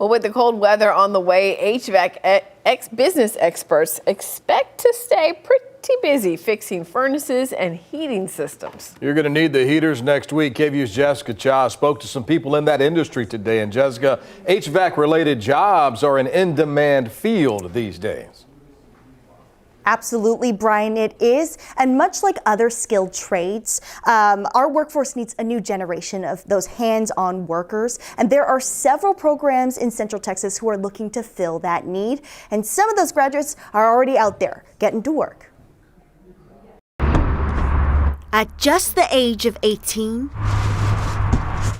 Well, with the cold weather on the way, HVAC business experts expect to stay pretty busy fixing furnaces and heating systems. You're going to need the heaters next week. KVUE's Jessica Cha spoke to some people in that industry today. And Jessica, HVAC-related jobs are an in-demand field these days. Absolutely, Brian, it is. And much like other skilled trades, our workforce needs a new generation of those hands-on workers. And there are several programs in Central Texas who are looking to fill that need. And some of those graduates are already out there getting to work. At just the age of 18,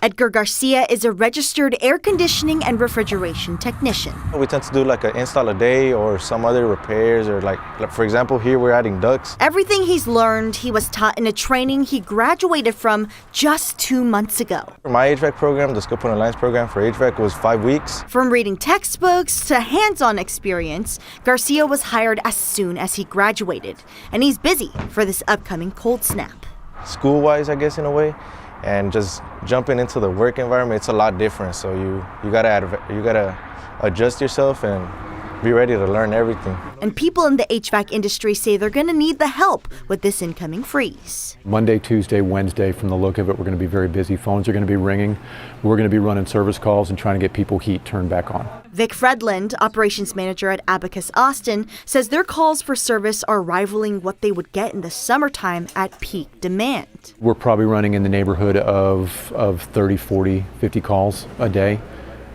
Edgar Garcia is a registered air conditioning and refrigeration technician. We tend to do like an install a day or some other repairs, or like for example, here we're adding ducts. Everything he's learned, he was taught in a training he graduated from just 2 months ago. My HVAC program, the Skill Point Alliance program for HVAC, was 5 weeks. From reading textbooks to hands-on experience, Garcia was hired as soon as he graduated, and he's busy for this upcoming cold snap. School-wise, I guess, in a way. And just jumping into the work environment, it's a lot different. So you gotta adjust yourself and be ready to learn everything. And people in the HVAC industry say they're gonna need the help with this incoming freeze. Monday, Tuesday, Wednesday, from the look of it, we're gonna be very busy. Phones are gonna be ringing. We're gonna be running service calls and trying to get people heat turned back on. Vic Fredland, operations manager at Abacus Austin, says their calls for service are rivaling what they would get in the summertime at peak demand. We're probably running in the neighborhood of 30, 40, 50 calls a day.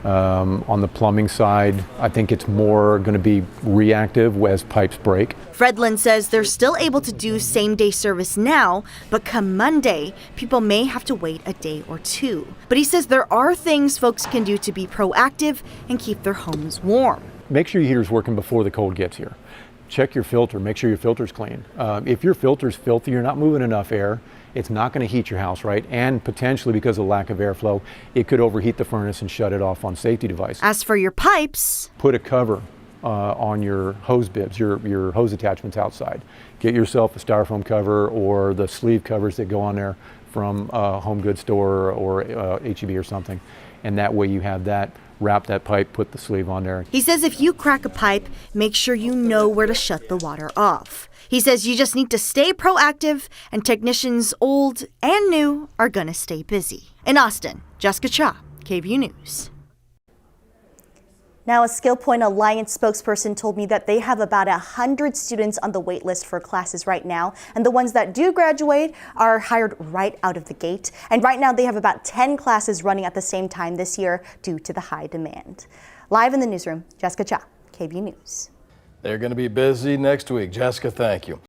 On the plumbing side, I think it's more going to be reactive as pipes break. Fredland says they're still able to do same-day service now, but come Monday, people may have to wait a day or two. But he says there are things folks can do to be proactive and keep their homes warm. Make sure your heater's working before the cold gets here. Check your filter, make sure your filter's clean. If your filter's filthy, you're not moving enough air, it's not going to heat your house right, and potentially because of lack of airflow, it could overheat the furnace and shut it off on safety device. As for your pipes, put a cover on your hose bibs, your hose attachments outside. Get yourself a styrofoam cover or the sleeve covers that go on there from a home goods store or HEB or something, and that way you have that. Wrap that pipe, put the sleeve on there. He says if you crack a pipe, make sure you know where to shut the water off. He says you just need to stay proactive, and technicians old and new are gonna stay busy. In Austin, Jessica Cha, KVUE News. Now, a Skill Point Alliance spokesperson told me that they have about 100 students on the wait list for classes right now, and the ones that do graduate are hired right out of the gate. And right now they have about 10 classes running at the same time this year due to the high demand. Live in the newsroom, Jessica Cha, KVUE News. They're going to be busy next week. Jessica, thank you.